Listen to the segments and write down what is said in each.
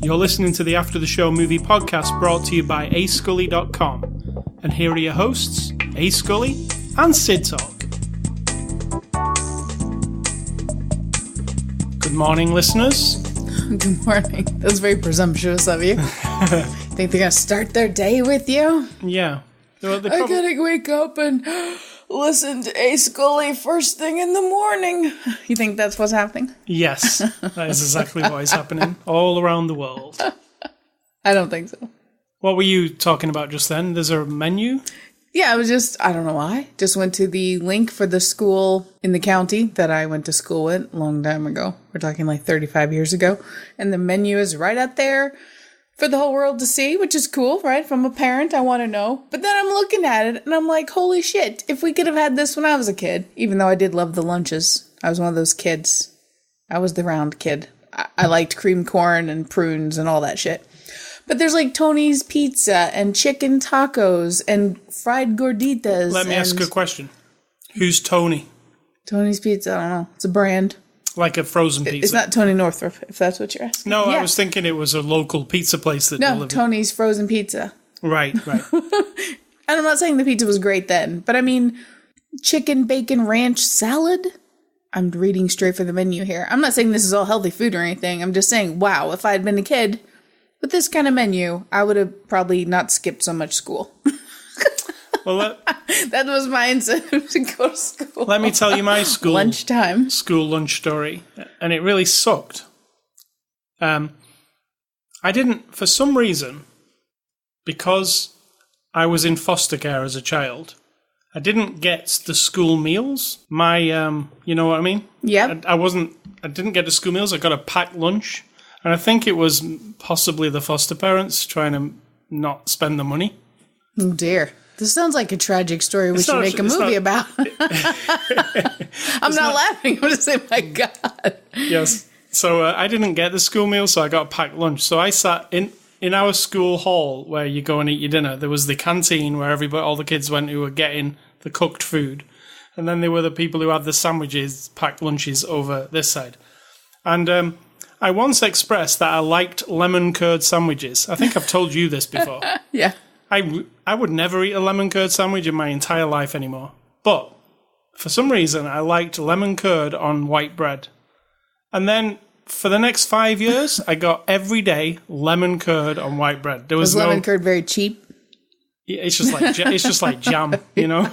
You're listening to the After the Show movie podcast brought to you by ascully.com. And here are your hosts, A Scully and Sid Talk. Good morning, listeners. Good morning. That's very presumptuous of you. Think they're going to start their day with you? Yeah. Well, I gotta wake up and listen to A Scully first thing in the morning. You think that's what's happening? Yes, that is exactly what is happening all around the world. I don't think so. What were you talking about just then? There's a menu? Yeah, I don't know why. Just went to the link for the school in the county that I went to school with a long time ago. We're talking like 35 years ago. And the menu is right up there for the whole world to see, which is cool, right? From a parent, I want to know. But then I'm looking at it and I'm like, holy shit, if we could have had this when I was a kid, even though I did love the lunches. I was one of those kids. I was the round kid. I liked cream corn and prunes and all that shit. But there's like Tony's Pizza and chicken tacos and fried gorditas. Let me ask you a question. Who's Tony? Tony's Pizza, I don't know. It's a brand. Like a frozen pizza. It's not Tony Northrup, if that's what you're asking. No, yeah. I was thinking it was a local pizza place that delivered. No, Tony's Frozen Pizza. Right. And I'm not saying the pizza was great then, but I mean, chicken bacon ranch salad? I'm reading straight from the menu here. I'm not saying this is all healthy food or anything. I'm just saying, wow, if I had been a kid with this kind of menu, I would have probably not skipped so much school. Well, that was my incentive to go to school. Let me tell you my school lunch story, and it really sucked. I didn't, for some reason, because I was in foster care as a child, I didn't get the school meals. My, you know what I mean? Yeah. I didn't get the school meals. I got a packed lunch, and I think it was possibly the foster parents trying to not spend the money. Oh dear. This sounds like a tragic story we should make a movie about. I'm not laughing. I'm just saying, my God. Yes. So I didn't get the school meal, so I got a packed lunch. So I sat in our school hall where you go and eat your dinner. There was the canteen where all the kids went who were getting the cooked food. And then there were the people who had the sandwiches, packed lunches over this side. And I once expressed that I liked lemon curd sandwiches. I think I've told you this before. Yeah. I would never eat a lemon curd sandwich in my entire life anymore. But for some reason, I liked lemon curd on white bread. And then for the next 5 years, I got every day lemon curd on white bread. Was lemon curd very cheap? It's just like jam, you know.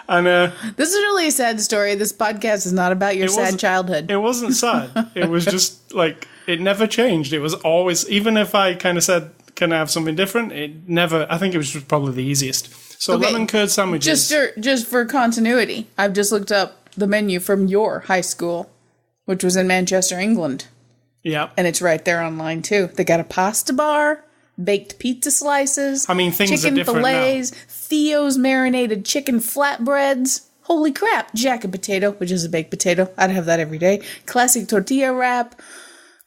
And this is really a sad story. This podcast is not about your sad childhood. It wasn't sad. It was just like it never changed. It was always, even if I kind of said, can I have something different? It never. I think it was probably the easiest. So okay, lemon curd sandwiches. Just for continuity, I've just looked up the menu from your high school, which was in Manchester, England. Yeah, and it's right there online too. They got a pasta bar, baked pizza slices. I mean, things chicken are different fillets, now. Theo's marinated chicken flatbreads. Holy crap! Jack and potato, which is a baked potato. I'd have that every day. Classic tortilla wrap,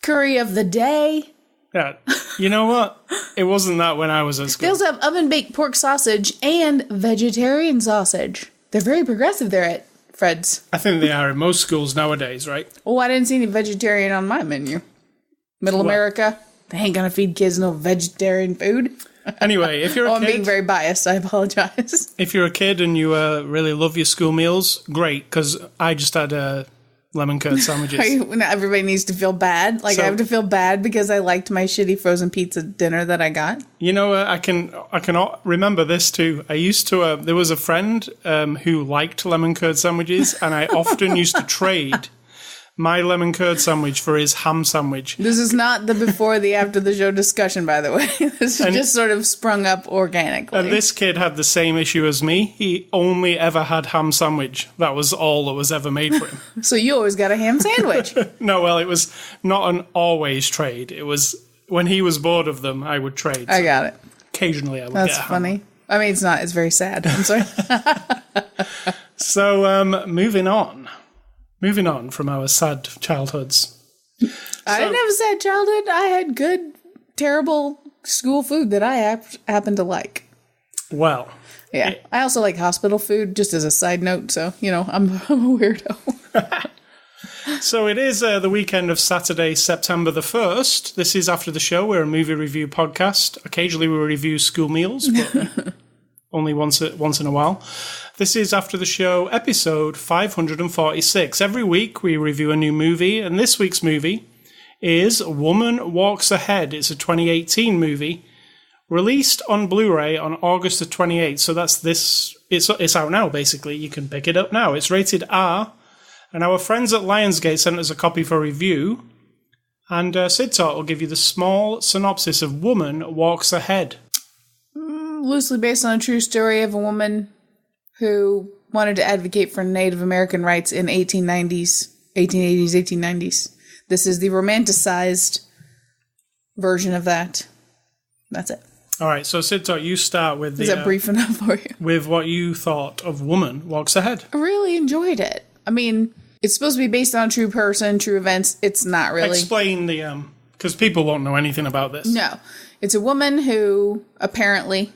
curry of the day. Yeah, you know what? It wasn't that when I was at school. They also have oven-baked pork sausage and vegetarian sausage. They're very progressive there at Fred's. I think they are in most schools nowadays, right? Oh, I didn't see any vegetarian on my menu. Middle America, they ain't gonna feed kids no vegetarian food. Anyway, if you're a kid... I'm being very biased, I apologize. If you're a kid and you really love your school meals, great, because I just had lemon curd sandwiches. Everybody needs to feel bad. Like, I have to feel bad because I liked my shitty frozen pizza dinner that I got. You know, I can remember this too. I used to, there was a friend who liked lemon curd sandwiches, and I often used to trade my lemon curd sandwich for his ham sandwich. This is not the before the after the show discussion, by the way. This just sort of sprung up organically. And this kid had the same issue as me. He only ever had ham sandwich. That was all that was ever made for him. So you always got a ham sandwich. No, well, it was not an always trade. It was when he was bored of them, I would trade. I got it. Occasionally I would That's get a ham. funny. I mean, it's not. It's very sad. I'm sorry. So, moving on. Moving on from our sad childhoods. I didn't have a sad childhood. I had good, terrible school food that I happen to like. Well. Yeah. I also like hospital food, just as a side note. So, I'm a weirdo. So it is the weekend of Saturday, September the 1st. This is After the Show. We're a movie review podcast. Occasionally we review school meals, but only once in a while. This is After the Show, episode 546. Every week we review a new movie, and this week's movie is Woman Walks Ahead. It's a 2018 movie, released on Blu-ray on August the 28th. So that's this. It's out now, basically. You can pick it up now. It's rated R. And our friends at Lionsgate sent us a copy for review. And Sid Tot will give you the small synopsis of Woman Walks Ahead. Loosely based on a true story of a woman who wanted to advocate for Native American rights in 1880s, 1890s. This is the romanticized version of that. That's it. All right, so Sid Tot, you start with Is that brief enough for you? With what you thought of Woman Walks Ahead. I really enjoyed it. I mean, it's supposed to be based on a true person, true events. It's not really. Explain the, because people won't know anything about this. No. It's a woman who, apparently,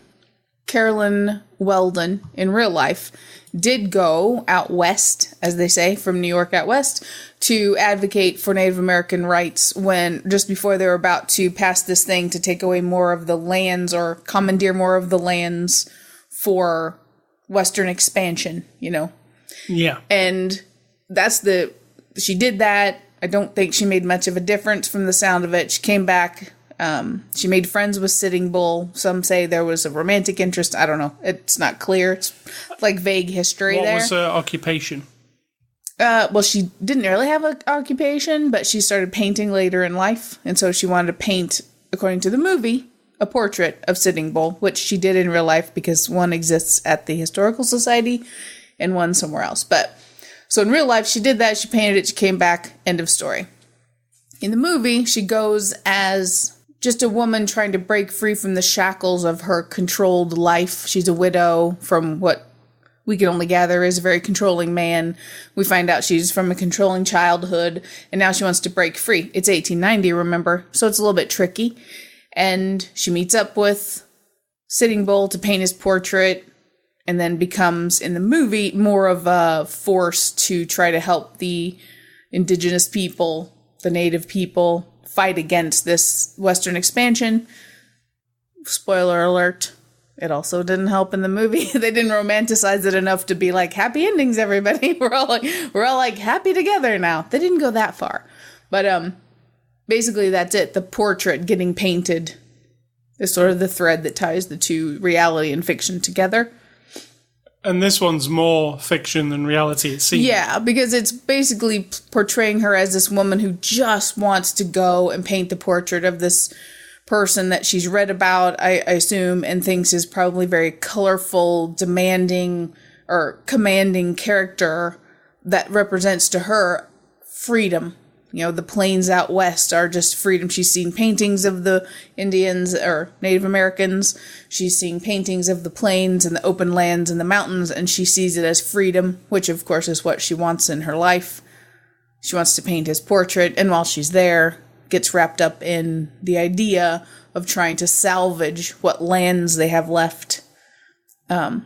Carolyn Weldon, in real life, did go out west, as they say, from New York out west, to advocate for Native American rights just before they were about to pass this thing to take away more of the lands or commandeer more of the lands for Western expansion, Yeah. And she did that. I don't think she made much of a difference from the sound of it. She came back. She made friends with Sitting Bull. Some say there was a romantic interest. I don't know. It's not clear. It's like vague history there. What was her occupation? Well, she didn't really have an occupation, but she started painting later in life. And so she wanted to paint, according to the movie, a portrait of Sitting Bull, which she did in real life because one exists at the Historical Society and one somewhere else. So in real life, she did that. She painted it. She came back. End of story. In the movie, she goes as just a woman trying to break free from the shackles of her controlled life. She's a widow from what we can only gather is a very controlling man. We find out she's from a controlling childhood, and now she wants to break free. It's 1890, remember? So it's a little bit tricky. And she meets up with Sitting Bull to paint his portrait, and then becomes, in the movie, more of a force to try to help the indigenous people, the native people, fight against this Western expansion. Spoiler alert, it also didn't help in the movie. They didn't romanticize it enough to be like, happy endings, everybody. We're all like happy together now. They didn't go that far. But basically that's it. The portrait getting painted is sort of the thread that ties the two, reality and fiction, together. And this one's more fiction than reality, it seems. Yeah, because it's basically portraying her as this woman who just wants to go and paint the portrait of this person that she's read about, I assume, and thinks is probably very colorful, demanding, or commanding character that represents to her freedom. The plains out west are just freedom. She's seen paintings of the Indians or Native Americans. She's seen paintings of the plains and the open lands and the mountains, and she sees it as freedom, which of course is what she wants in her life. She wants to paint his portrait, and while she's there, gets wrapped up in the idea of trying to salvage what lands they have left. So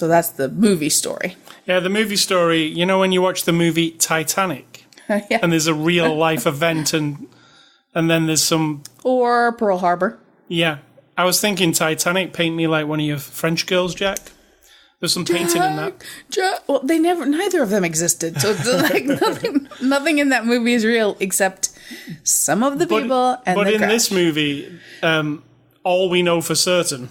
that's the movie story. Yeah, the movie story, when you watch the movie Titanic, yeah. And there's a real life event and then there's some... Or Pearl Harbor. Yeah. I was thinking Titanic, paint me like one of your French girls, Jack. There's some painting in that. Well, neither of them existed. So like nothing in that movie is real except some of the people and the But in crash. this movie, all we know for certain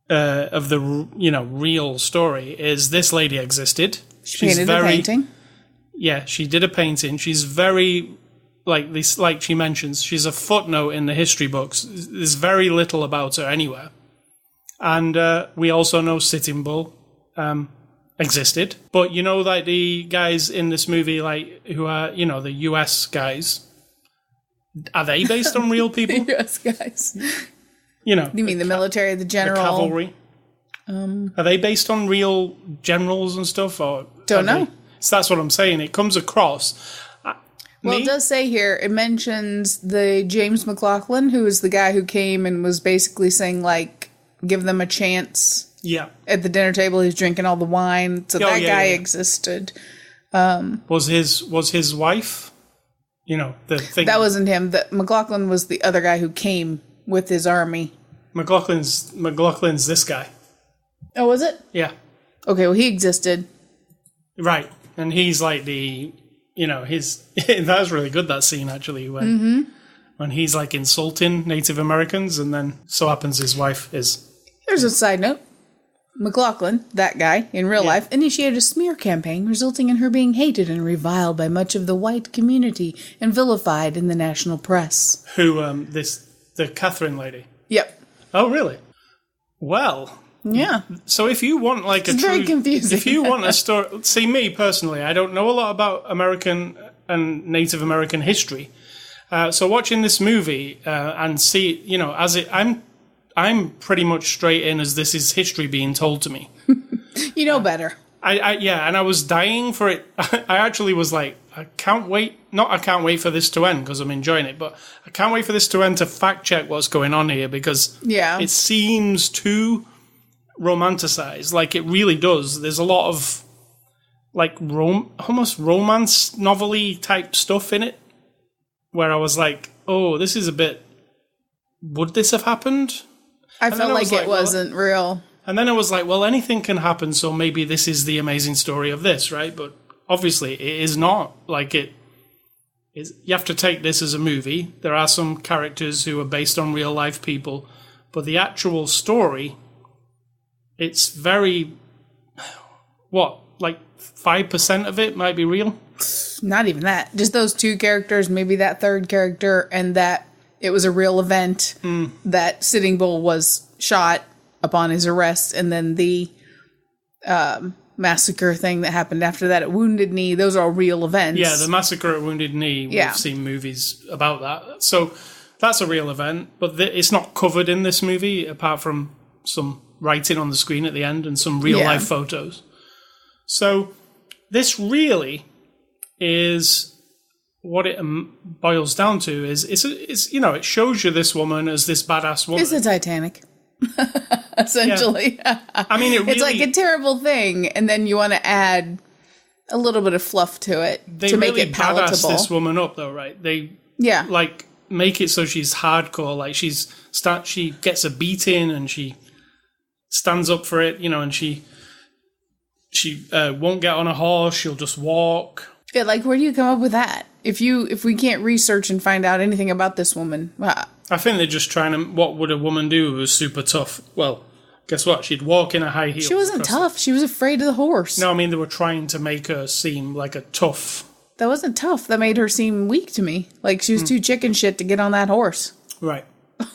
of the, real story is this lady existed. She's painted a painting. Yeah, she did a painting. She's very, like she mentions, she's a footnote in the history books. There's very little about her anywhere. And we also know Sitting Bull existed. But the guys in this movie, who are, the US guys, are they based on real people? The US guys. You mean the military, the general? The cavalry? Are they based on real generals and stuff? Or don't know. So that's what I'm saying. It comes across. Well, it does say here, it mentions the James McLaughlin, who is the guy who came and was basically saying, give them a chance Yeah. At the dinner table, he's drinking all the wine. So that guy existed. Was his wife? You know, the thing. That wasn't him. McLaughlin was the other guy who came with his army. McLaughlin's this guy. Oh, was it? Yeah. Okay, well, he existed. Right. And he's like that was really good, that scene, actually, when he's like insulting Native Americans, and then so happens his wife is. There's a side note. McLaughlin, that guy, in real life, initiated a smear campaign resulting in her being hated and reviled by much of the white community and vilified in the national press. Who, the Catherine lady? Yep. Oh, really? Well... Yeah. So if you want it's very confusing. If you want a story... See, me, personally, I don't know a lot about American and Native American history. So watching this movie and see, I'm pretty much straight in as this is history being told to me. You know better. And I was dying for it. I actually was like, I can't wait for this to end because I'm enjoying it, but I can't wait for this to end to fact check what's going on here because it seems too romanticized. Like it really does. There's a lot of like almost romance novel-y type stuff in it where I was like, oh, this is a bit, would this have happened? I felt like it wasn't real. And then I was like, well, anything can happen, so maybe this is the amazing story of this, right? But obviously it is not. Like you have to take this as a movie. There are some characters who are based on real life people, but the actual story, it's very, like 5% of it might be real? Not even that. Just those two characters, maybe that third character, and that it was a real event, that Sitting Bull was shot upon his arrest, and then the massacre thing that happened after that at Wounded Knee, those are all real events. Yeah, the massacre at Wounded Knee, we've seen movies about that. So that's a real event, but it's not covered in this movie, apart from some writing on the screen at the end and some real-life photos. So this really is what it boils down to is it shows you this woman as this badass woman. It's the Titanic. Essentially. Yeah. I mean, it's like a terrible thing, and then you want to add a little bit of fluff to it to make it palatable. Badass this woman up, though, right? They like make it so she's hardcore. Like she gets a beating and she stands up for it, and she won't get on a horse. She'll just walk. Yeah, like where do you come up with that? If we can't research and find out anything about this woman, I think they're just trying to. What would a woman do who was super tough? Well, guess what? She'd walk in a high heel. She wasn't tough. She was afraid of the horse. No, I mean they were trying to make her seem like a tough. That wasn't tough. That made her seem weak to me. Like she was too chicken shit to get on that horse. Right.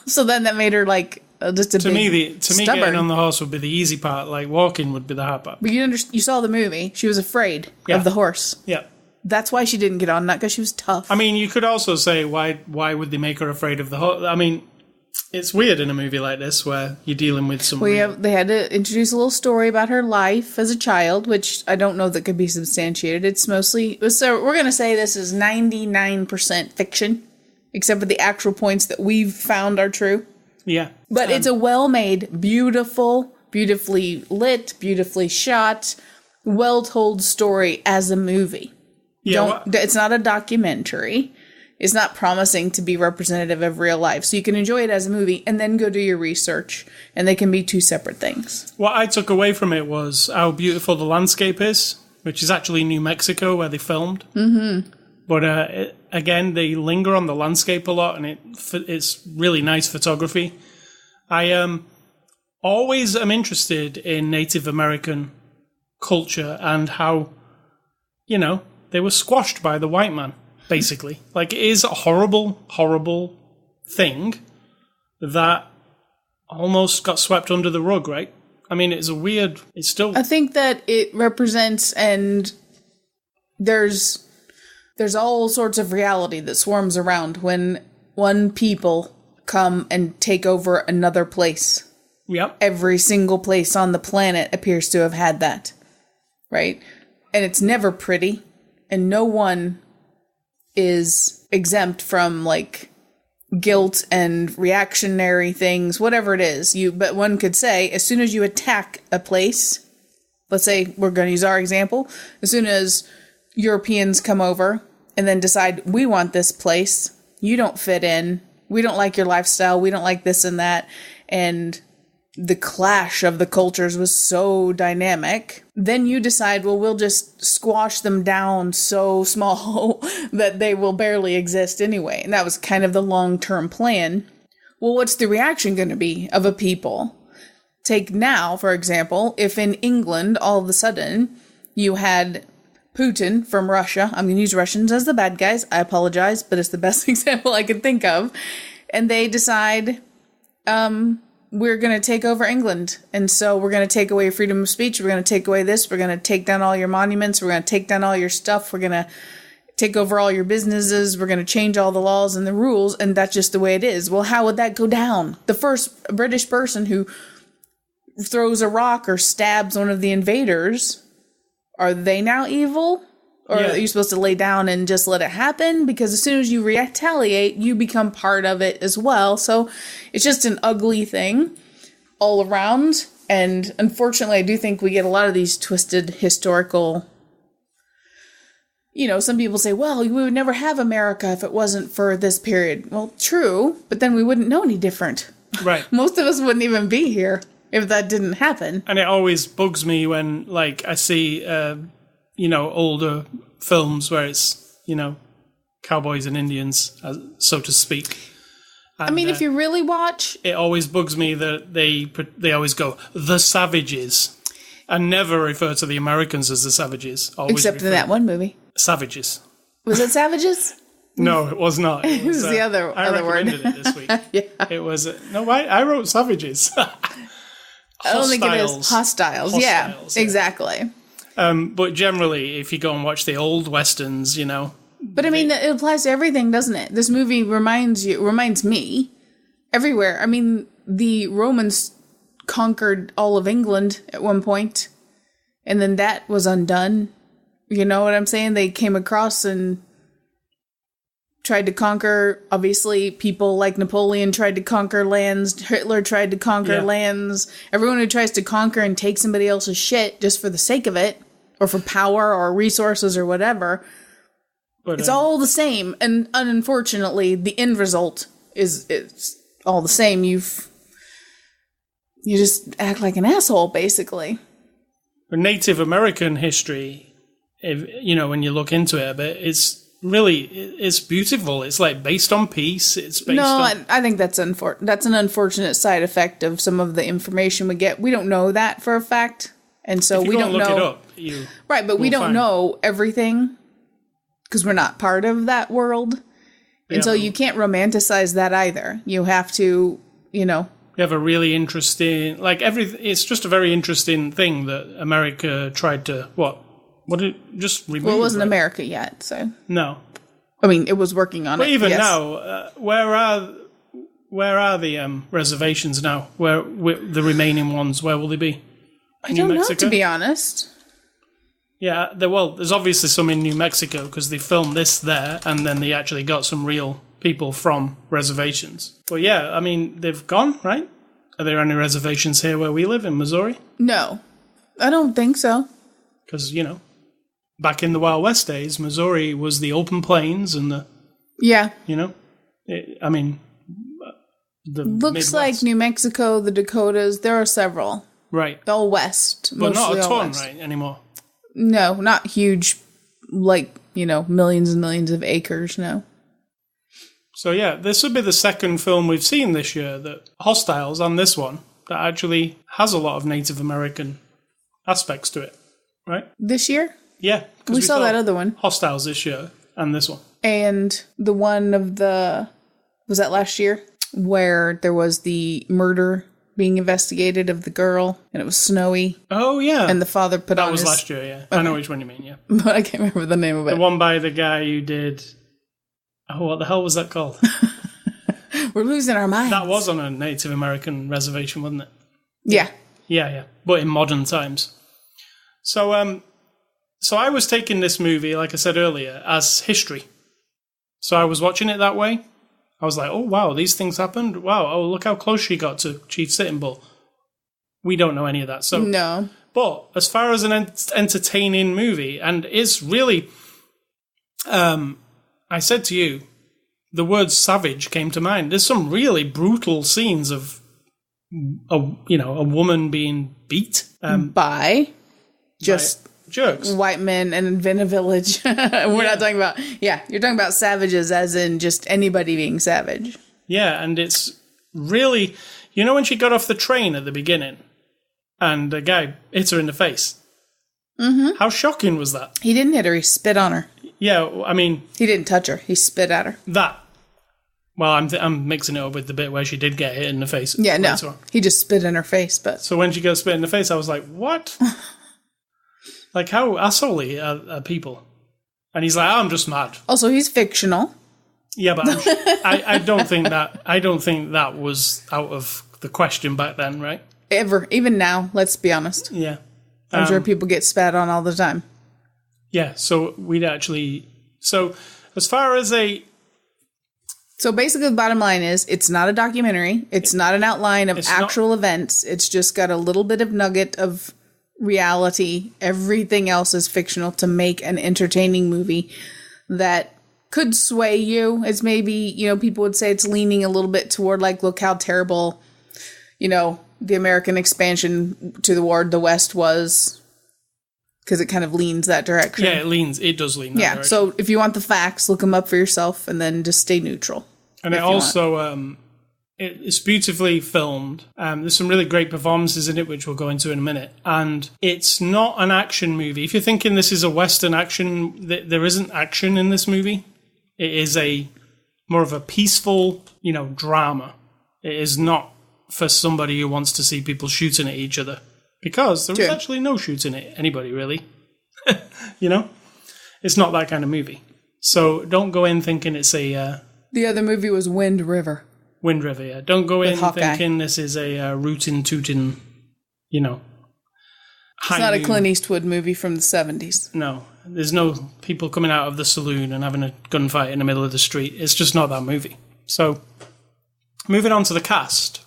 So then that made her like just a to big me getting on the horse would be the easy part. Like walking would be the hard part. But you saw the movie. She was afraid of the horse. Yeah. That's why she didn't get on, not because she was tough. I mean, you could also say why would they make her afraid of the horse? I mean, it's weird in a movie like this where you're dealing with some. They had to introduce a little story about her life as a child, which I don't know that could be substantiated. It's mostly so we're going to say this is 99% fiction, except for the actual points that we've found are true. Yeah, but it's a well-made, beautifully lit, beautifully shot, well-told story as a movie. Yeah, it's not a documentary. It's not promising to be representative of real life. So you can enjoy it as a movie and then go do your research. And they can be two separate things. What I took away from it was how beautiful the landscape is, which is actually New Mexico where they filmed. Mm-hmm. But again, they linger on the landscape a lot, and it's really nice photography. I always am interested in Native American culture and how, they were squashed by the white man, basically. Like, it is a horrible, horrible thing that almost got swept under the rug, right? I mean, it's still... I think that it represents, and there's all sorts of reality that swarms around when one people come and take over another place. Yep. Every single place on the planet appears to have had that, right? And it's never pretty. And no one is exempt from, guilt and reactionary things, whatever it is. But one could say, as soon as you attack a place, let's say we're going to use our example, as soon as Europeans come over and then decide, we want this place, you don't fit in, we don't like your lifestyle, we don't like this and that, and the clash of the cultures was so dynamic, then you decide, well, we'll just squash them down so small that they will barely exist anyway. And that was kind of the long-term plan. Well, what's the reaction going to be of a people? Take now, for example, if in England, all of a sudden, you had Putin from Russia. I'm going to use Russians as the bad guys. I apologize, but it's the best example I could think of. And they decide, we're going to take over England. And so we're going to take away freedom of speech. We're going to take away this. We're going to take down all your monuments. We're going to take down all your stuff. We're going to take over all your businesses. We're going to change all the laws and the rules. And that's just the way it is. Well, how would that go down? The first British person who throws a rock or stabs one of the invaders, are they now evil? Or are you supposed to lay down and just let it happen? Because as soon as you retaliate, you become part of it as well. So it's just an ugly thing all around. And unfortunately, I do think we get a lot of these twisted historical, some people say, well, we would never have America if it wasn't for this period. Well, true, but then we wouldn't know any different. Right. Most of us wouldn't even be here if that didn't happen. And it always bugs me when, I see... older films where it's, cowboys and Indians, so to speak. And, if you really watch... It always bugs me that they always go, the savages, and never refer to the Americans as the savages. Except in that one movie. Savages. Was it savages? No, it was not. It was the other word. I recommended it this week. Yeah. It was... I wrote savages. I don't think it is. Hostiles. Yeah, exactly. But generally, if you go and watch the old westerns, But it applies to everything, doesn't it? This movie reminds me everywhere. The Romans conquered all of England at one point, and then that was undone. You know what I'm saying? They came across and tried to conquer, obviously, people like Napoleon tried to conquer lands, Hitler tried to conquer lands. Everyone who tries to conquer and take somebody else's shit just for the sake of it, or for power or resources or whatever, it's all the same. And unfortunately, the end result is all the same. You just act like an asshole, basically. For Native American history, when you look into it a bit, it's beautiful. It's based on peace. It's based on... I think that's an unfortunate side effect of some of the information we get. We don't know that for a fact, and so we don't know. Look it up, right, but we don't know everything because we're not part of that world, and so you can't romanticize that either. You have to, You have a really interesting, it's just a very interesting thing that America tried to just remove. Well, it wasn't America yet, so. No. It was working on it. But even now, where are the reservations now? Where the remaining ones? Where will they be? I don't know, to be honest. Yeah, there's obviously some in New Mexico because they filmed this there, and then they actually got some real people from reservations. But yeah, they've gone, right? Are there any reservations here where we live in Missouri? No, I don't think so. Because, back in the Wild West days, Missouri was the open plains and the... Yeah. The looks Midwest. Like New Mexico, the Dakotas, there are several. Right. All west. But not a ton, west. right, anymore? No, not huge, millions and millions of acres, no. So yeah, this would be the second film we've seen this year, that Hostiles, and this one, that actually has a lot of Native American aspects to it, right? This year? Yeah. We saw that other one. Hostiles this year, and this one. And the one of was that last year? Where there was the murder being investigated of the girl, and it was snowy. Oh, yeah. And the father put on That was last year, yeah. Okay. I know which one you mean, yeah. But I can't remember the name of it. The one by the guy who did... Oh, what the hell was that called? We're losing our minds. That was on a Native American reservation, wasn't it? Yeah. Yeah. But in modern times. So I was taking this movie, like I said earlier, as history. So I was watching it that way. I was like, oh, wow, these things happened. Wow, oh, look how close she got to Chief Sitting Bull. We don't know any of that. So No. But as far as an entertaining movie, and it's really, I said to you, the word savage came to mind. There's some really brutal scenes of a woman being beat By just jerks. white men and in a village. We're not talking about, you're talking about savages as in just anybody being savage. Yeah, and it's really, when she got off the train at the beginning and the guy hits her in the face. Mm-hmm. How shocking was that? He didn't hit her, he spit on her. Yeah, I mean... He didn't touch her, he spit at her. That. Well, I'm mixing it up with the bit where she did get hit in the face. Yeah, no, he just spit in her face, but... So when she got spit in the face, I was like, what? Like, how assholey are people? And he's like, I'm just mad. Also, he's fictional. Yeah, but I don't think that was out of the question back then, right? Even now, let's be honest. Yeah. I'm sure people get spat on all the time. Yeah, so as far as So basically the bottom line is, it's not a documentary. It's not an outline of actual events. It's just got a little bit of nugget of reality. Everything else is fictional to make an entertaining movie that could sway you. It's maybe, people would say it's leaning a little bit toward like, look how terrible, the American expansion to the West was, because it kind of leans that direction. Yeah, it does lean that direction. So if you want the facts, look them up for yourself and then just stay neutral. And it also, it's beautifully filmed. There's some really great performances in it, which we'll go into in a minute. And it's not an action movie. If you're thinking this is a Western action, there isn't action in this movie. It is more of a peaceful, drama. It is not for somebody who wants to see people shooting at each other. Because there was actually no shooting at anybody, really. It's not that kind of movie. So don't go in thinking it's a... The other movie was Wind River. Wind River, yeah. Don't go in thinking this is a rootin' tootin', It's not a Clint Eastwood movie from the 70s. No. There's no people coming out of the saloon and having a gunfight in the middle of the street. It's just not that movie. So, moving on to the cast.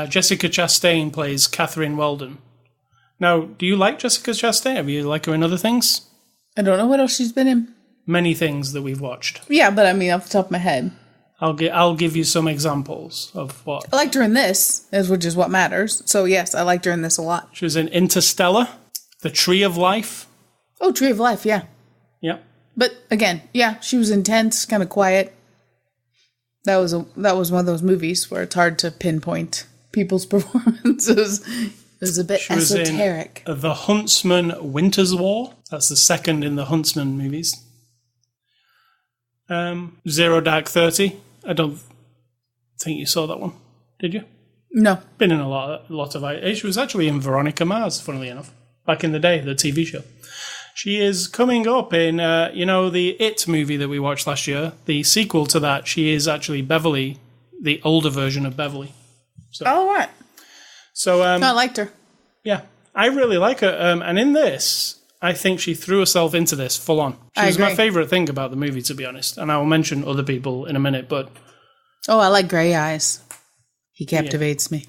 Jessica Chastain plays Catherine Weldon. Now, do you like Jessica Chastain? Have you liked her in other things? I don't know what else she's been in. Many things that we've watched. Yeah, but I mean, off the top of my head. I'll give you some examples of what. I liked her in this, which is what matters. So yes, I liked her in this a lot. She was in Interstellar, The Tree of Life. Oh, Tree of Life, yeah. Yeah. But again, she was intense, kind of quiet. That was one of those movies where it's hard to pinpoint people's performances. It was a bit esoteric. Was in The Huntsman Winter's War. That's the second in the Huntsman movies. Zero Dark 30. I don't think you saw that one, did you? No. Been in a lot of it. She was actually in Veronica Mars, funnily enough, back in the day, the TV show. She is coming up in, the It movie that we watched last year. The sequel to that, she is actually Beverly, the older version of Beverly. So, right. So I liked her. Yeah, I really like her. And in this, I think she threw herself into this full on. She was my favourite thing about the movie, to be honest. And I will mention other people in a minute, but... Oh, I like Grey Eyes. He captivates me.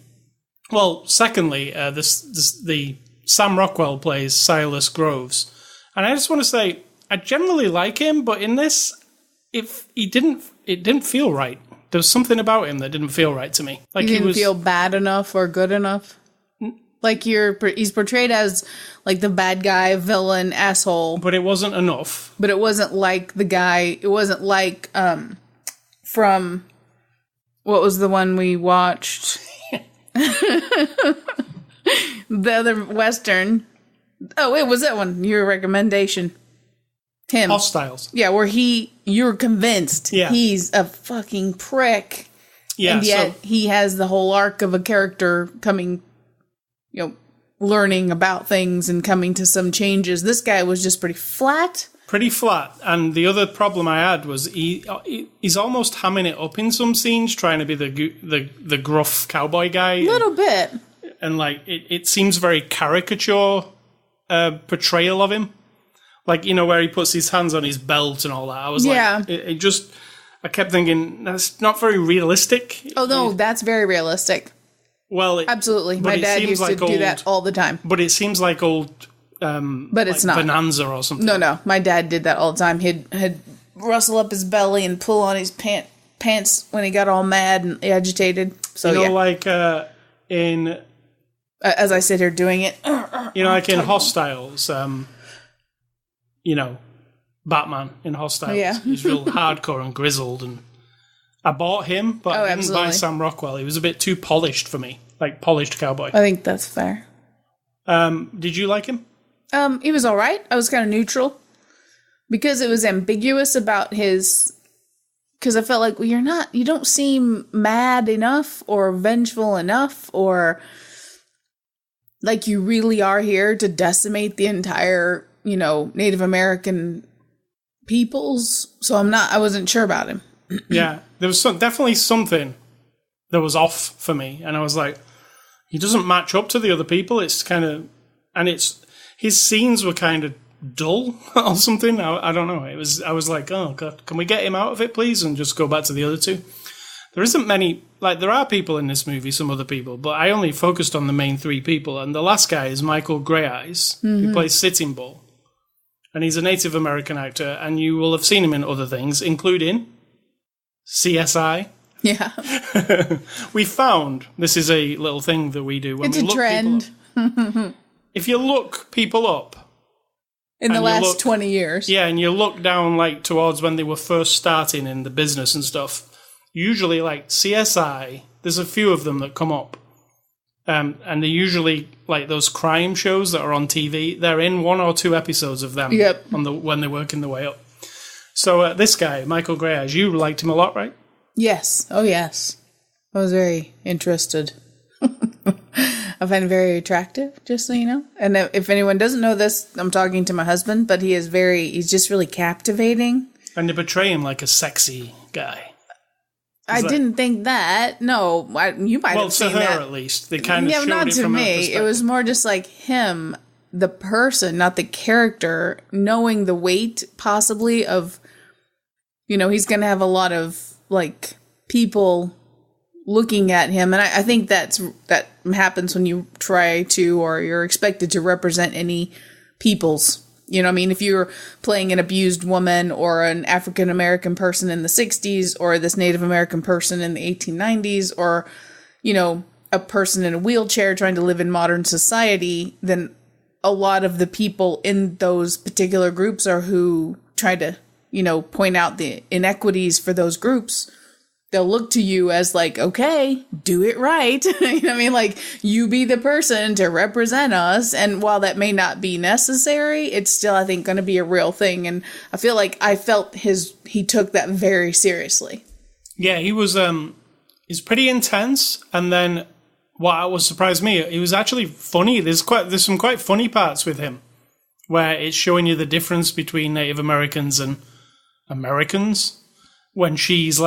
Well, secondly, the Sam Rockwell plays Silas Groves. And I just want to say, I generally like him, but in this, it didn't feel right. There was something about him that didn't feel right to me. Like he didn't feel bad enough or good enough? Like he's portrayed as like the bad guy, villain, asshole. But it wasn't enough. But it wasn't like the guy, it wasn't like from, what was the one we watched? The other Western. Oh, it was that one, your recommendation. Him. Hostiles. Yeah, where you're convinced he's a fucking prick. Yeah, and yet he has the whole arc of a character coming, learning about things and coming to some changes. This guy was just pretty flat. Pretty flat. And the other problem I had was he's almost hamming it up in some scenes, trying to be the gruff cowboy guy. A little bit. And it seems very caricature portrayal of him. Like, where he puts his hands on his belt and all that. I was like, I kept thinking, that's not very realistic. Oh, no, that's very realistic. Well, absolutely. My dad used to do that all the time. But it seems like old but it's not. Bonanza or something. No. My dad did that all the time. He'd rustle up his belly and pull on his pants when he got all mad and agitated. So, like in... as I sit here doing it. Like in Hostiles, Batman in Hostiles. Yeah. He's real hardcore and grizzled. And I bought him, but I didn't buy Sam Rockwell. He was a bit too polished for me. Like polished cowboy. I think that's fair. Did you like him? He was all right. I was kind of neutral. Because it was ambiguous about his... Because I felt like, well, you don't seem mad enough or vengeful enough or like you really are here to decimate the entire, Native American peoples. So I wasn't sure about him. Yeah, there was definitely something that was off for me. And I was like, he doesn't match up to the other people. It's kind of, and his scenes were kind of dull or something. I don't know. I was like, oh God, can we get him out of it, please? And just go back to the other two. There isn't many, there are people in this movie, some other people, but I only focused on the main three people. And the last guy is Michael Greyeyes, who plays Sitting Bull. And he's a Native American actor, and you will have seen him in other things, including CSI. Yeah. We found, this is a little thing that we do when we look trend. People up. If you look people up, in the last 20 years. Yeah, and you look down towards when they were first starting in the business and stuff. Usually CSI, there's a few of them that come up. And they're usually those crime shows that are on TV. They're in 1 or 2 episodes of them when they're working their way up. So this guy, Michael Greyeyes, you liked him a lot, right? Yes. Oh, yes. I was very interested. I find him very attractive, just so you know. And if anyone doesn't know this, I'm talking to my husband, but he's just really captivating. And they portray him like a sexy guy. I didn't think that. No, you might have seen that. Well, to her at least. They kind of showed not it to from her me. perspective. It was more just like him, the person, not the character, knowing the weight possibly of, he's going to have a lot of people looking at him. And I think that happens when you try to, or you're expected to represent any peoples. If you're playing an abused woman or an African American person in the 60s or this Native American person in the 1890s or, a person in a wheelchair trying to live in modern society, then a lot of the people in those particular groups are who try to, point out the inequities for those groups. They'll look to you as okay, do it right. You be the person to represent us. And while that may not be necessary, it's still, I think, going to be a real thing. And I feel like he took that very seriously. Yeah, he's pretty intense. And then what surprised me, he was actually funny. There's some quite funny parts with him where it's showing you the difference between Native Americans and Americans when she's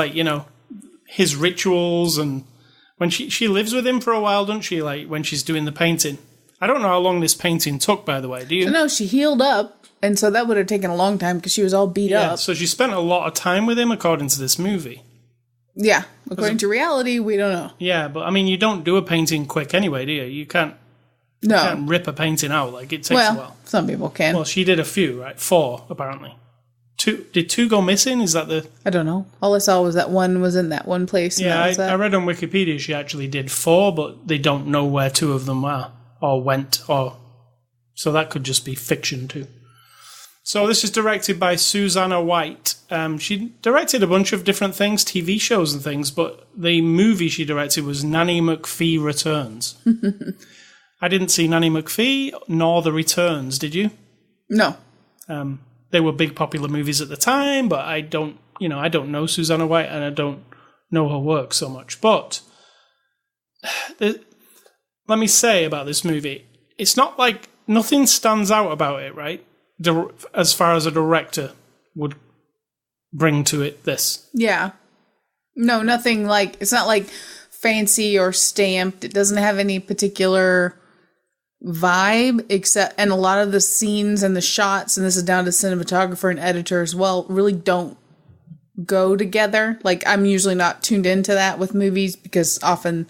his rituals, and when she lives with him for a while, doesn't she? When she's doing the painting. I don't know how long this painting took, by the way. Do you? No, she healed up, and so that would have taken a long time because she was all beat up. So she spent a lot of time with him, according to this movie. Yeah, according to reality, we don't know. Yeah, but you don't do a painting quick anyway, do you? You can't rip a painting out. It takes a while. Some people can. Well, she did a few, right? 4, apparently. 2, did 2 go missing? Is that the... I don't know. All I saw was that one was in that one place. Yeah, I read on Wikipedia she actually did 4, but they don't know where 2 of them are or went. So that could just be fiction too. So this is directed by Susanna White. She directed a bunch of different things, TV shows and things, but the movie she directed was Nanny McPhee Returns. I didn't see Nanny McPhee nor The Returns, did you? No. They were big popular movies at the time, but I don't know Susanna White and I don't know her work so much. But let me say about this movie, it's not nothing stands out about it, right? As far as a director would bring to it this. Yeah. No, nothing it's not fancy or stamped. It doesn't have any particular vibe and a lot of the scenes and the shots, and this is down to cinematographer and editor as well, really don't go together. Like, I'm usually not tuned into that with movies because often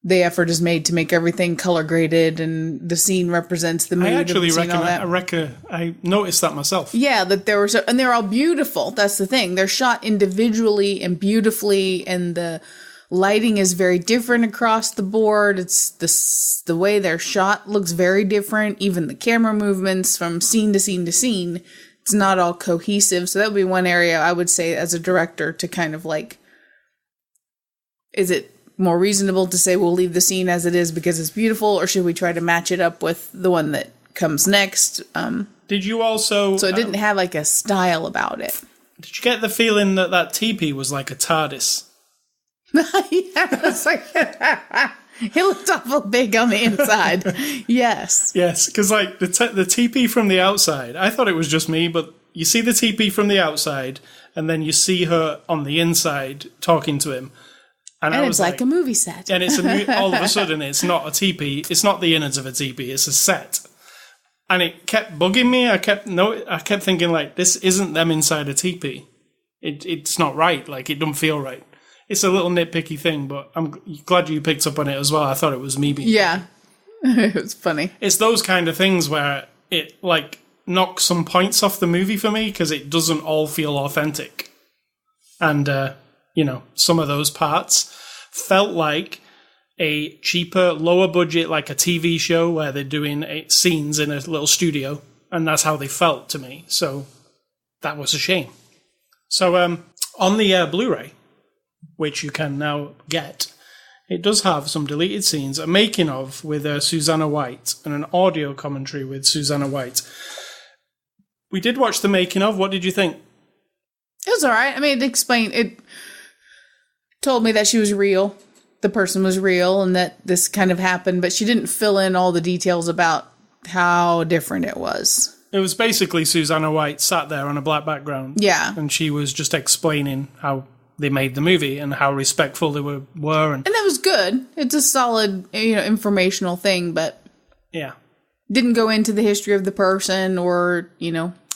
the effort is made to make everything color graded and the scene represents the mood. I actually of the scene, all that. I noticed that myself. Yeah, that there were, and they're all beautiful. That's the thing. They're shot individually and beautifully, and the lighting is very different across the board. It's the way they're shot looks very different. Even the camera movements from scene to scene to scene, it's not all cohesive. So that would be one area I would say as a director to kind of like, is it more reasonable to say we'll leave the scene as it is because it's beautiful, or should we try to match it up with the one that comes next? Did you also... So it didn't have like a style about it. Did you get the feeling that teepee was like a TARDIS? Yeah, it's like it looked awful big on the inside. Yes. Yes, because like the teepee from the outside, I thought it was just me, but you see the teepee from the outside, and then you see her on the inside talking to him. And it's like a movie set. And it's all of a sudden, it's not a teepee. It's not the innards of a teepee. It's a set. And it kept bugging me. I kept thinking, like, this isn't them inside a teepee. It's not right. Like, it don't feel right. It's a little nitpicky thing, but I'm glad you picked up on it as well. I thought it was me being... Yeah. It was funny. It's those kind of things where it, like, knocks some points off the movie for me because it doesn't all feel authentic. And, some of those parts felt like a cheaper, lower budget, like a TV show where they're doing scenes in a little studio, and that's how they felt to me. So that was a shame. So on the Blu-ray, which you can now get, it does have some deleted scenes, a making of with Susanna White, and an audio commentary with Susanna White. We did watch the making of. What did you think? It was all right. I mean, it told me that she was real. The person was real and that this kind of happened, but she didn't fill in all the details about how different it was. It was basically Susanna White sat there on a black background. Yeah. And she was just explaining how they made the movie and how respectful they were. And that was good. It's a solid, informational thing, but... Yeah. Didn't go into the history of the person or,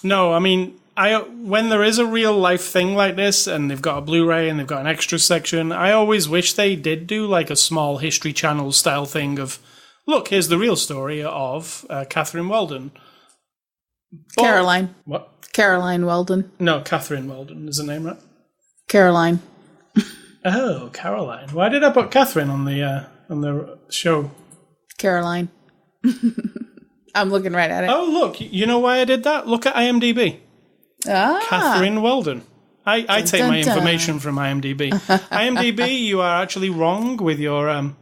No, I mean... when there is a real life thing like this and they've got a Blu-ray and they've got an extra section, I always wish they did do like a small History Channel style thing of, look, here's the real story of Catherine Weldon. Caroline. What? Caroline Weldon. No, Catherine Weldon is the name, right? Caroline. Oh, Caroline. Why did I put Catherine on the show? Caroline. I'm looking right at it. Oh, look, you know why I did that? Look at IMDb. Ah. Catherine Weldon. I take my information from IMDb. IMDb, you are actually wrong with your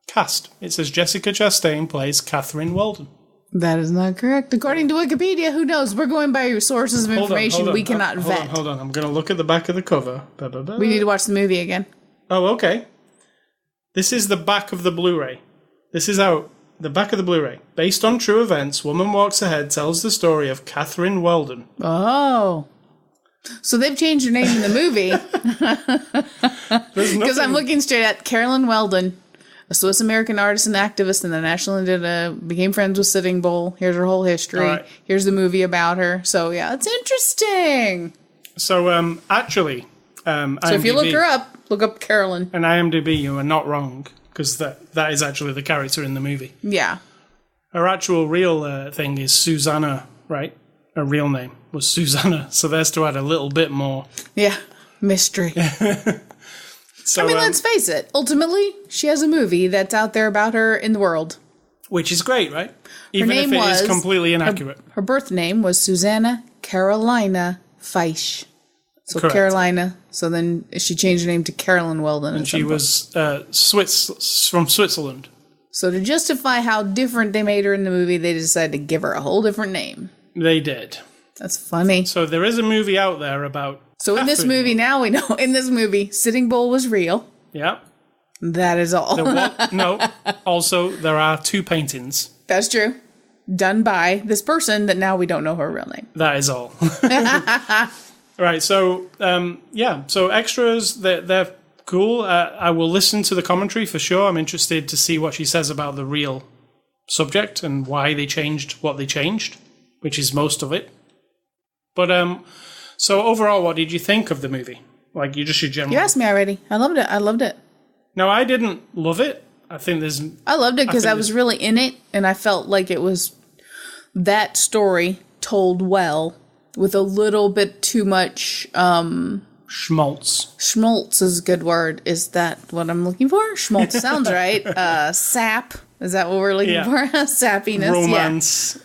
cast. It says Jessica Chastain plays Catherine Weldon. That is not correct. According to Wikipedia, who knows? We're going by sources of information we cannot vet. Hold on. I'm going to look at the back of the cover. We need to watch the movie again. Oh, okay. This is the back of the Blu-ray. This is out. The back of the Blu-ray. Based on true events, woman walks ahead, tells the story of Catherine Weldon. Oh. So they've changed her name in the movie. Because I'm looking straight at Carolyn Weldon, a Swiss-American artist and activist in the national became friends with Sitting Bull. Here's her whole history. Right. Here's the movie about her. So, yeah, it's interesting. So, actually... so if you look her up, look up Carolyn. And IMDb, you are not wrong. Because that is actually the character in the movie. Yeah. Her actual real thing is Susanna, right? Her real name was Susanna. So there's to add a little bit more. Yeah. Mystery. So, let's face it. Ultimately, she has a movie that's out there about her in the world. Which is great, right? Even if it is completely inaccurate. Her birth name was Susanna Carolina Feisch. So correct. Carolina. So then she changed her name to Carolyn Weldon. And she was from Switzerland. So to justify how different they made her in the movie, they decided to give her a whole different name. They did. That's funny. So there is a movie out there about... So in this movie, now we know, in this movie, Sitting Bull was real. Yeah. That is all. No. Also, there are 2 paintings. That's true. Done by this person that now we don't know her real name. That is all. Right, so, so extras, they're cool. I will listen to the commentary for sure. I'm interested to see what she says about the real subject and why they changed what they changed, which is most of it. But, So overall, what did you think of the movie? Like, your general... You asked me already. I loved it. No, I didn't love it. I loved it because I was really in it, and I felt like it was that story told well with a little bit too much... schmaltz. Schmaltz is a good word. Is that what I'm looking for? Schmaltz sounds right. Sap. Is that what we're looking for? Sappiness. Romance.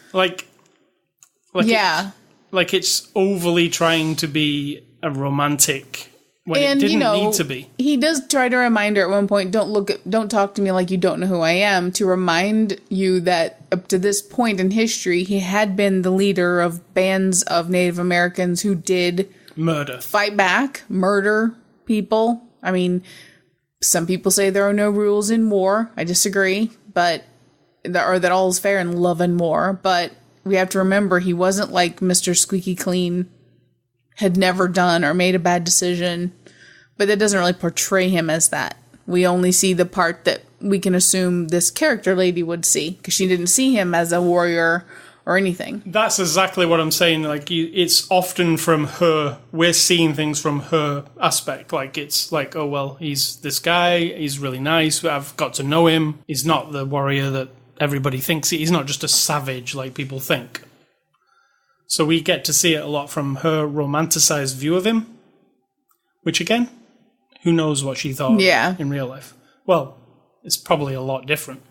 Yeah. Like it's overly trying to be a romantic when it didn't need to be. He does try to remind her at one point, don't talk to me like you don't know who I am, to remind you that up to this point in history, he had been the leader of bands of Native Americans who did fight back, murder people. I mean, some people say there are no rules in war. I disagree, or that all is fair in love and war. But we have to remember he wasn't like Mr. Squeaky Clean, had never done or made a bad decision. But that doesn't really portray him as that. We only see the part that we can assume this character lady would see, because she didn't see him as a warrior or anything. That's exactly what I'm saying. Like, it's often from her. We're seeing things from her aspect. Like, it's like, oh, well, he's this guy. He's really nice. I've got to know him. He's not the warrior that everybody thinks. He's not just a savage like people think. So we get to see it a lot from her romanticized view of him. Which, again, who knows what she thought in real life. Well, it's probably a lot different.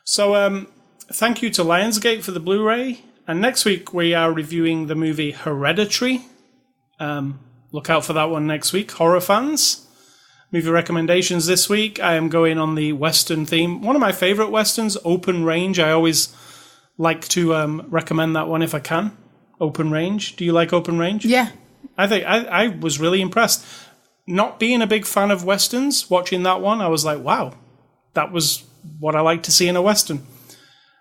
So, thank you to Lionsgate for the Blu-ray. And next week we are reviewing the movie Hereditary. Look out for that one next week, horror fans. Movie recommendations this week. I am going on the Western theme. One of my favourite Westerns, Open Range. I always like to recommend that one if I can. Open Range. Do you like Open Range? Yeah. I think I was really impressed. Not being a big fan of Westerns, watching that one, I was like, wow, that was what I like to see in a Western.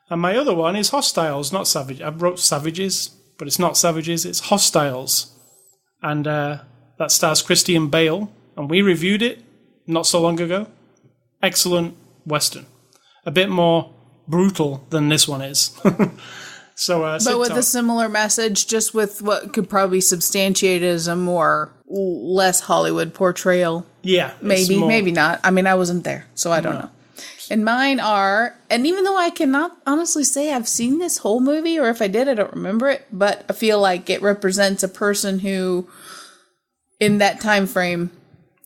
And my other one is Hostiles, not Savage. I wrote Savages, but it's not Savages, it's Hostiles. And that stars Christian Bale. And we reviewed it not so long ago. Excellent Western. A bit more brutal than this one is. But with a similar message, just with what could probably substantiate as a less Hollywood portrayal. Yeah. Maybe not. I mean, I wasn't there, so I don't know. And mine are, and even though I cannot honestly say I've seen this whole movie, or if I did, I don't remember it, but I feel like it represents a person who, in that time frame,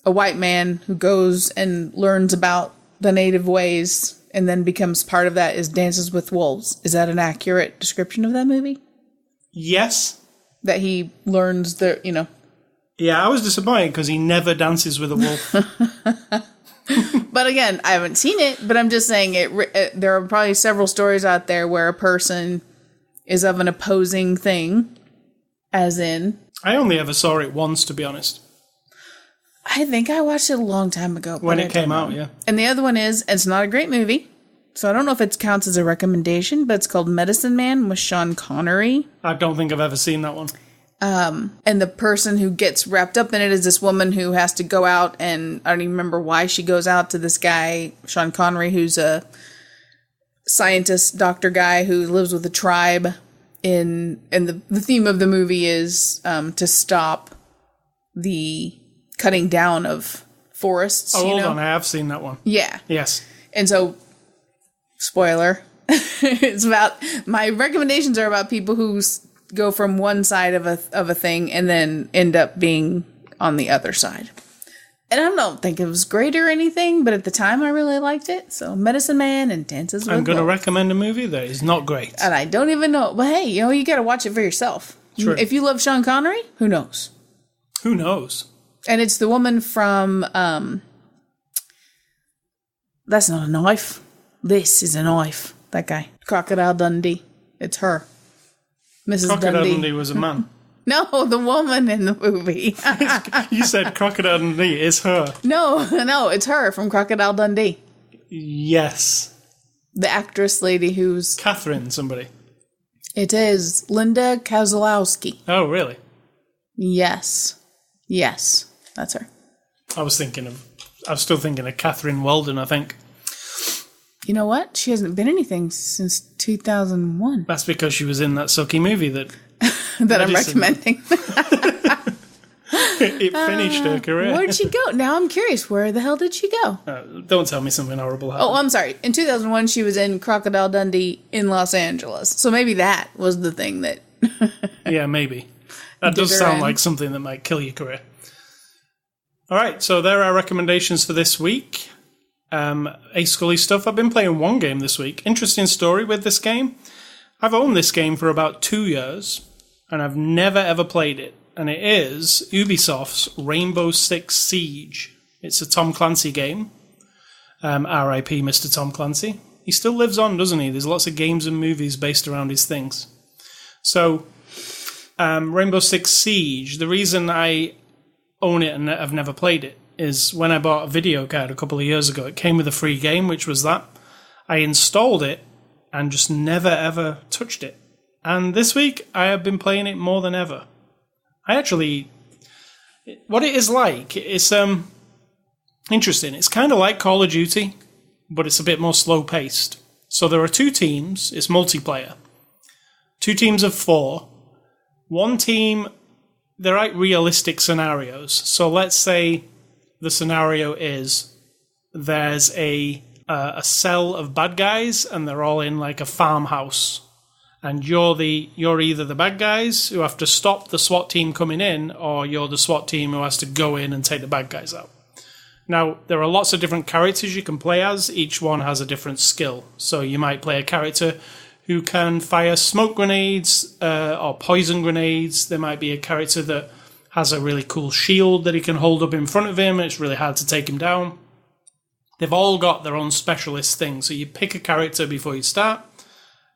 a white man who goes and learns about the native ways and then becomes part of that, is Dances with Wolves. Is that an accurate description of that movie? Yes. That he learns Yeah, I was disappointed because he never dances with a wolf. But again, I haven't seen it, but I'm just saying there are probably several stories out there where a person is of an opposing thing, as in... I only ever saw it once, to be honest. I think I watched it a long time ago. When it came out, yeah. And the other one is, it's not a great movie, so I don't know if it counts as a recommendation, but it's called Medicine Man with Sean Connery. I don't think I've ever seen that one. And the person who gets wrapped up in it is this woman who has to go out, and I don't even remember why she goes out to this guy, Sean Connery, who's a scientist, doctor guy who lives with a tribe. And the theme of the movie is to stop the cutting down of forests. Oh, hold on, I have seen that one. Yeah. Yes. And so, spoiler, it's about, my recommendations are about people who go from one side of a thing and then end up being on the other side. And I don't think it was great or anything, but at the time I really liked it. So Medicine Man and Dances with Wolves. I'm going to recommend a movie that is not great. And I don't even know. But hey, you got to watch it for yourself. True. If you love Sean Connery, who knows? Who knows? And it's the woman from, that's not a knife. This is a knife. That guy. Crocodile Dundee. It's her. Mrs. Crocodile Dundee was a man. No, the woman in the movie. You said Crocodile Dundee is her. No, it's her from Crocodile Dundee. Yes. The actress lady who's... Catherine somebody. It is Linda Kozlowski. Oh, really? Yes. Yes, that's her. I was still thinking of Catherine Weldon, I think. You know what? She hasn't been anything since 2001. That's because she was in that sucky movie that I'm recommending. It finished her career. Where'd she go? Now I'm curious. Where the hell did she go? Don't tell me something horrible happened. Oh, I'm sorry. In 2001, she was in Crocodile Dundee in Los Angeles. So maybe that was the thing that... Yeah, maybe. That does sound like something that might kill your career. All right, so there are recommendations for this week. Ace Scully stuff. I've been playing one game this week. Interesting story with this game. I've owned this game for about 2 years, and I've never ever played it. And it is Ubisoft's Rainbow Six Siege. It's a Tom Clancy game. R.I.P. Mr. Tom Clancy. He still lives on, doesn't he? There's lots of games and movies based around his things. So, Rainbow Six Siege, the reason I own it and I've never played it is when I bought a video card a couple of years ago, it came with a free game, which was that. I installed it and just never ever touched it. And this week, I have been playing it more than ever. What it is like, it's interesting. It's kind of like Call of Duty, but it's a bit more slow-paced. So there are 2 teams. It's multiplayer. 2 teams of 4. One team, they're like realistic scenarios. So let's say the scenario is there's a cell of bad guys, and they're all in like a farmhouse. And you're either the bad guys who have to stop the SWAT team coming in, or you're the SWAT team who has to go in and take the bad guys out. Now, there are lots of different characters you can play as. Each one has a different skill. So you might play a character who can fire smoke grenades or poison grenades. There might be a character that has a really cool shield that he can hold up in front of him, and it's really hard to take him down. They've all got their own specialist things. So you pick a character before you start.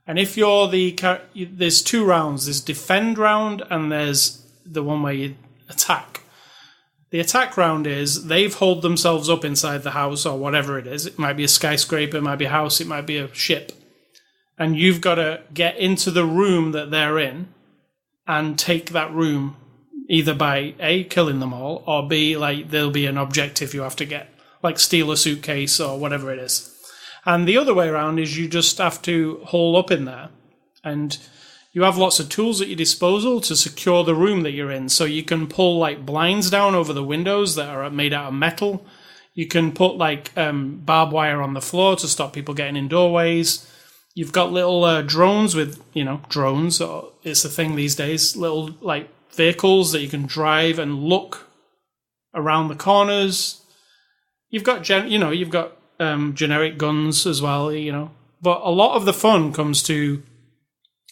And if you're there's 2 rounds. There's defend round and there's the one where you attack. The attack round is they've holed themselves up inside the house or whatever it is. It might be a skyscraper, it might be a house, it might be a ship. And you've got to get into the room that they're in and take that room either by A, killing them all, or B, like there'll be an objective you have to get, like steal a suitcase or whatever it is. And the other way around is you just have to hole up in there. And you have lots of tools at your disposal to secure the room that you're in. So you can pull like blinds down over the windows that are made out of metal. You can put like barbed wire on the floor to stop people getting in doorways. You've got little drones with, drones. It's a thing these days. Little like vehicles that you can drive and look around the corners. You've got, generic guns as well, But a lot of the fun comes to,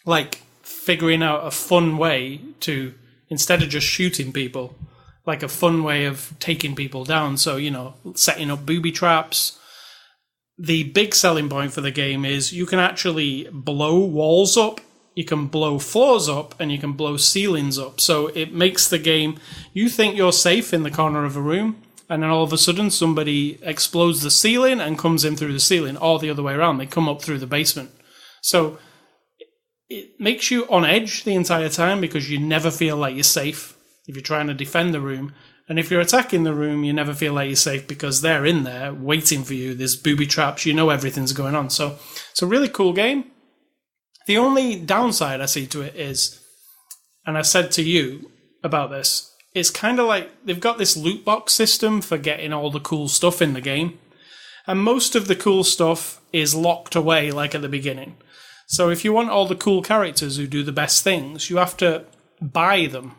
like, figuring out a fun way to, instead of just shooting people, like a fun way of taking people down. So, setting up booby traps. The big selling point for the game is you can actually blow walls up, you can blow floors up, and you can blow ceilings up. So it makes the game, you think you're safe in the corner of a room, and then all of a sudden somebody explodes the ceiling and comes in through the ceiling, or the other way around. They come up through the basement. So it makes you on edge the entire time because you never feel like you're safe if you're trying to defend the room. And if you're attacking the room, you never feel like you're safe because they're in there waiting for you. There's booby traps. Everything's going on. So it's a really cool game. The only downside I see to it is, and I said to you about this, it's kind of like they've got this loot box system for getting all the cool stuff in the game. And most of the cool stuff is locked away, like at the beginning. So if you want all the cool characters who do the best things, you have to buy them.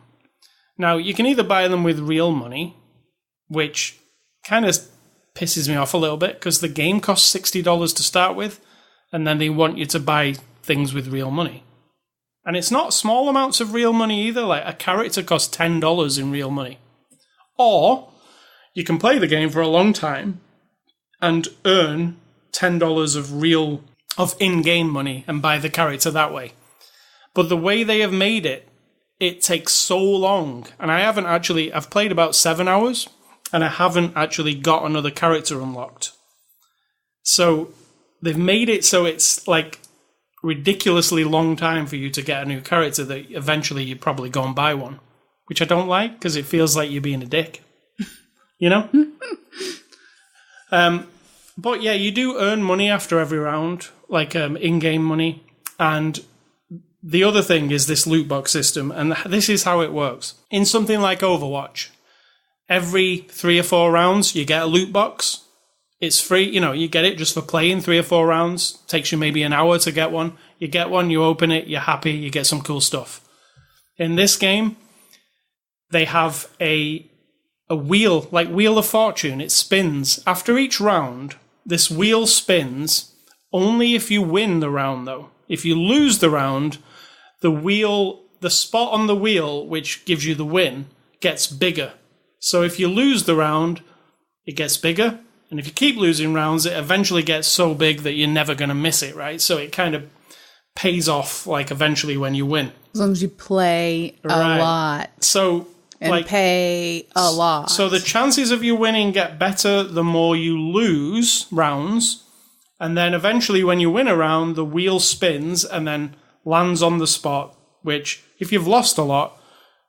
Now, you can either buy them with real money, which kind of pisses me off a little bit, because the game costs $60 to start with, and then they want you to buy things with real money. And it's not small amounts of real money either. Like, a character costs $10 in real money. Or you can play the game for a long time and earn $10 of in-game money and buy the character that way. But the way they have made it, it takes so long. And I've played about 7 hours, and I haven't actually got another character unlocked. So they've made it so it's like ridiculously long time for you to get a new character that eventually you probably go and buy one, which I don't like because it feels like you're being a dick. But yeah, you do earn money after every round, like in-game money. And the other thing is this loot box system, and this is how it works. In something like Overwatch, every 3 or 4 rounds, you get a loot box. It's free. You get it just for playing 3 or 4 rounds. Takes you maybe an hour to get one. You get one, you open it, you're happy, you get some cool stuff. In this game, they have a wheel, like Wheel of Fortune. It spins. After each round, this wheel spins only if you win the round, though. If you lose the round, the spot on the wheel, which gives you the win, gets bigger. So if you lose the round, it gets bigger. And if you keep losing rounds, it eventually gets so big that you're never going to miss it, right? So it kind of pays off, like, eventually when you win. As long as you play a lot. So, and pay a lot. So the chances of you winning get better the more you lose rounds. And then eventually when you win a round, the wheel spins and then lands on the spot, which, if you've lost a lot,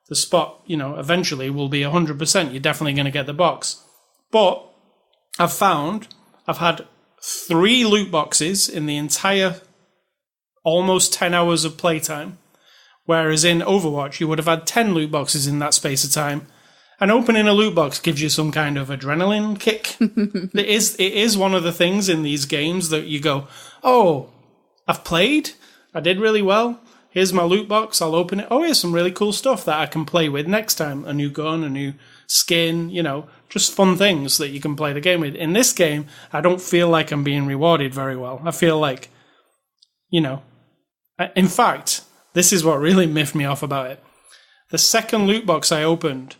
the spot, eventually will be 100%. You're definitely going to get the box. But I've had 3 loot boxes in the entire almost 10 hours of playtime, whereas in Overwatch, you would have had 10 loot boxes in that space of time. And opening a loot box gives you some kind of adrenaline kick. It is one of the things in these games that you go, oh, I've played, I did really well, here's my loot box, I'll open it. Oh, here's some really cool stuff that I can play with next time. A new gun, a new skin, just fun things that you can play the game with. In this game, I don't feel like I'm being rewarded very well. I feel like, in fact, this is what really miffed me off about it. The second loot box I opened,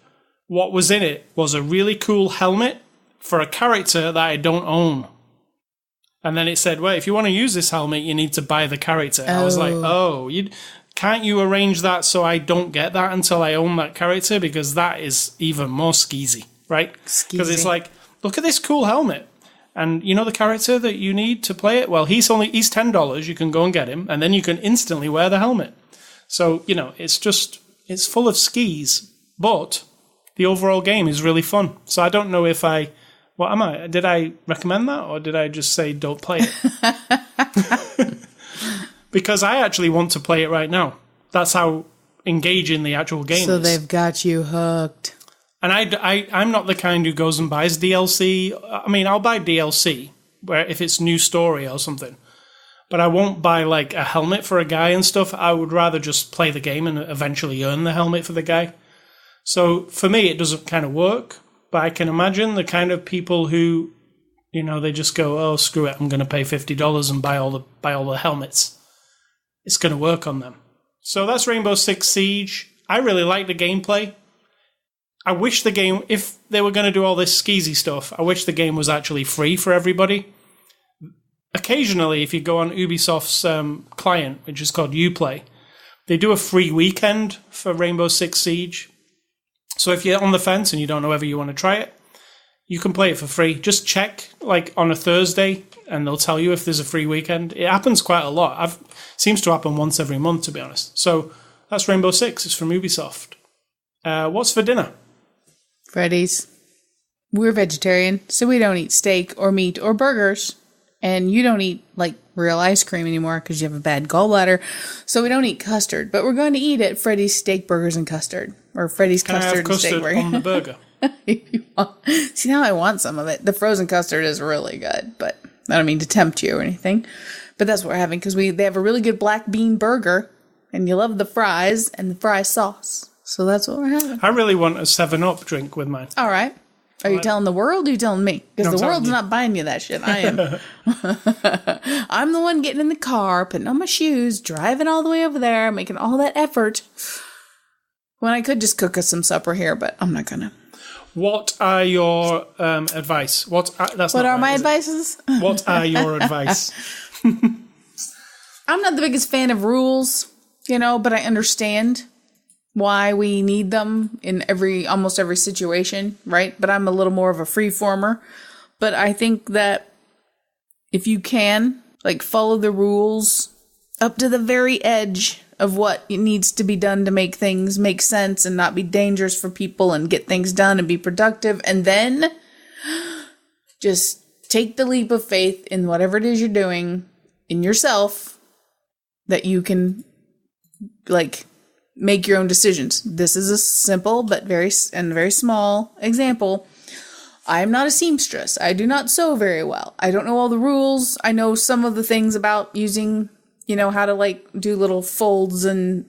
what was in it was a really cool helmet for a character that I don't own. And then it said, well, if you want to use this helmet, you need to buy the character. I was like, can't you arrange that so I don't get that until I own that character? Because that is even more skeezy, right? Because it's like, look at this cool helmet. And you know the character that you need to play it? Well, he's $10. You can go and get him. And then you can instantly wear the helmet. So, it's full of skis. But the overall game is really fun. So I don't know if did I recommend that? Or did I just say don't play it? Because I actually want to play it right now. That's how engaging the actual game is. So they've got you hooked. And I'm not the kind who goes and buys DLC. I mean, I'll buy DLC if it's new story or something. But I won't buy, like, a helmet for a guy and stuff. I would rather just play the game and eventually earn the helmet for the guy. So for me, it doesn't kind of work. But I can imagine the kind of people who, they just go, oh, screw it, I'm going to pay $50 and buy all the helmets. It's going to work on them. So that's Rainbow Six Siege. I really like the gameplay. I wish the game, if they were going to do all this skeezy stuff, I wish the game was actually free for everybody. Occasionally, if you go on Ubisoft's client, which is called Uplay, they do a free weekend for Rainbow Six Siege. So if you're on the fence and you don't know whether you want to try it, you can play it for free. Just check, like, on a Thursday, and they'll tell you if there's a free weekend. It happens quite a lot. Seems to happen once every month, to be honest. So that's Rainbow Six. It's from Ubisoft. What's for dinner? Freddy's. We're vegetarian, so we don't eat steak or meat or burgers. And you don't eat, like, real ice cream anymore because you have a bad gallbladder. So we don't eat custard. But we're going to eat at Freddy's Steak Burgers and Custard. Or Freddy's Custard and Steak Burger. On the burger? See, now I want some of it. The frozen custard is really good, but I don't mean to tempt you or anything. But that's what we're having because they have a really good black bean burger, and you love the fries and the fry sauce. So that's what we're having. I really want a 7-Up drink with mine. All right. Are you telling the world or are you telling me? Because the world's not buying you that shit. I am. I'm the one getting in the car, putting on my shoes, driving all the way over there, making all that effort. When I could just cook us some supper here, but I'm not going to. What are your advice? What are my advices? What are your advice? I'm not the biggest fan of rules, but I understand why we need them in almost every situation, right? But I'm a little more of a free-former. But I think that if you can, like, follow the rules up to the very edge of what needs to be done to make things make sense and not be dangerous for people and get things done and be productive, and then just take the leap of faith in whatever it is you're doing in yourself that you can, like, make your own decisions. This is a simple but very small example. I am not a seamstress. I do not sew very well. I don't know all the rules. I know some of the things about using, how to like do little folds and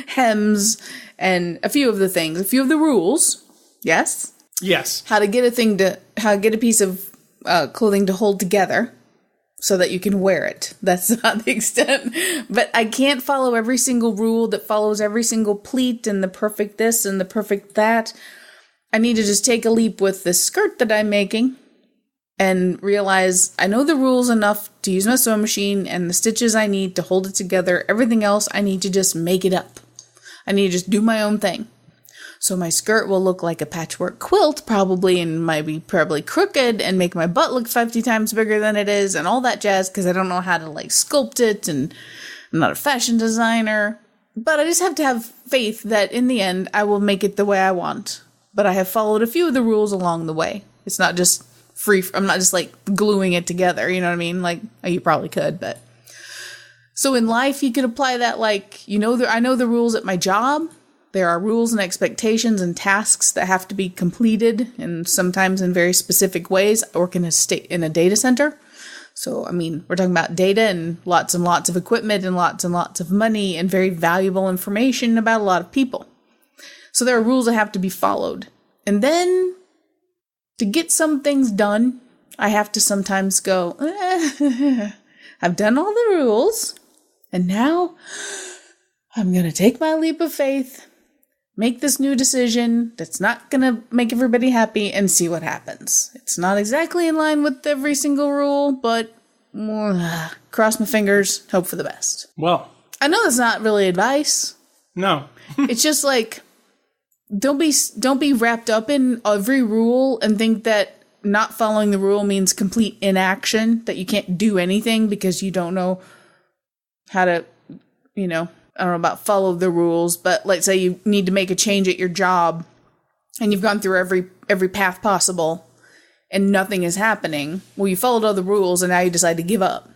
hems and a few of the rules. Yes? Yes. How to get a piece of clothing to hold together so that you can wear it. That's not the extent. But I can't follow every single rule that follows every single pleat and the perfect this and the perfect that. I need to just take a leap with this skirt that I'm making and realize I know the rules enough to use my sewing machine and the stitches I need to hold it together. Everything else, I need to just make it up. I need to just do my own thing. So my skirt will look like a patchwork quilt probably and might be probably crooked and make my butt look 50 times bigger than it is and all that jazz because I don't know how to like sculpt it and I'm not a fashion designer. But I just have to have faith that in the end I will make it the way I want. But I have followed a few of the rules along the way. It's not just free. I'm not just like gluing it together. You know what I mean? Like you probably could, but. So in life, you could apply that like, I know the rules at my job. There are rules and expectations and tasks that have to be completed and sometimes in very specific ways. I work in a data center. So, we're talking about data and lots of equipment and lots of money and very valuable information about a lot of people. So there are rules that have to be followed. And then to get some things done, I have to sometimes go, I've done all the rules. And now I'm going to take my leap of faith, make this new decision that's not going to make everybody happy and see what happens. It's not exactly in line with every single rule, but cross my fingers, hope for the best. Well, I know that's not really advice. No. It's just like, don't be wrapped up in every rule and think that not following the rule means complete inaction, that you can't do anything because you don't know how to, I don't know about follow the rules, but let's say you need to make a change at your job and you've gone through every path possible and nothing is happening. Well, you followed all the rules and now you decide to give up.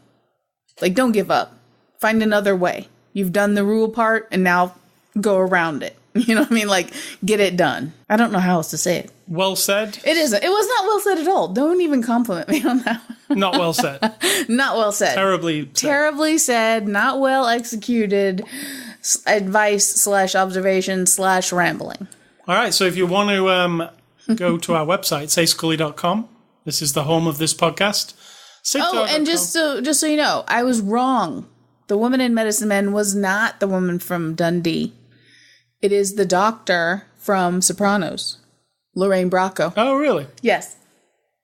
Like, don't give up. Find another way. You've done the rule part and now go around it. You know what I mean? Like, get it done. I don't know how else to say it. Well said. It isn't. It was not well said at all. Don't even compliment me on that one. Not well said. Not well said. Terribly said. Not well executed. Advice / observation / rambling. All right. So if you want to go to our website, sayscully.com. This is the home of this podcast. And just so you know, I was wrong. The woman in Medicine Men was not the woman from Dundee. It is the doctor from Sopranos, Lorraine Bracco. Oh, really? Yes.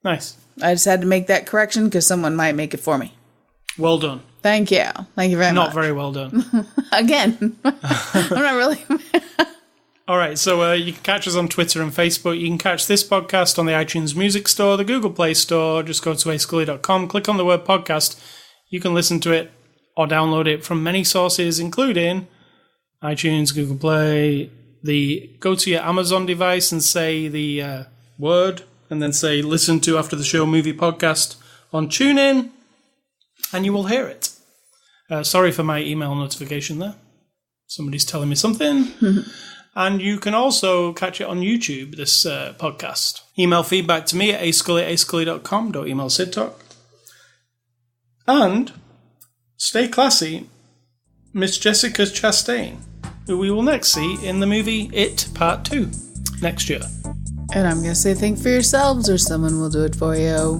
Nice. I just had to make that correction because someone might make it for me. Well done. Thank you. Thank you very much. Not very well done. Again. I'm not really... All right, so you can catch us on Twitter and Facebook. You can catch this podcast on the iTunes Music Store, the Google Play Store. Just go to ascully.com, click on the word podcast. You can listen to it or download it from many sources, including iTunes, Google Play. Go to your Amazon device and say the word, and then say listen to After the Show Movie Podcast on TuneIn, and you will hear it. Sorry for my email notification there. Somebody's telling me something. And you can also catch it on YouTube, this podcast. Email feedback to me at ascully@ascully.com. Don't email Sid Talk. And stay classy, Miss Jessica Chastain, who we will next see in the movie It Part 2 next year. And I'm going to say think for yourselves or someone will do it for you.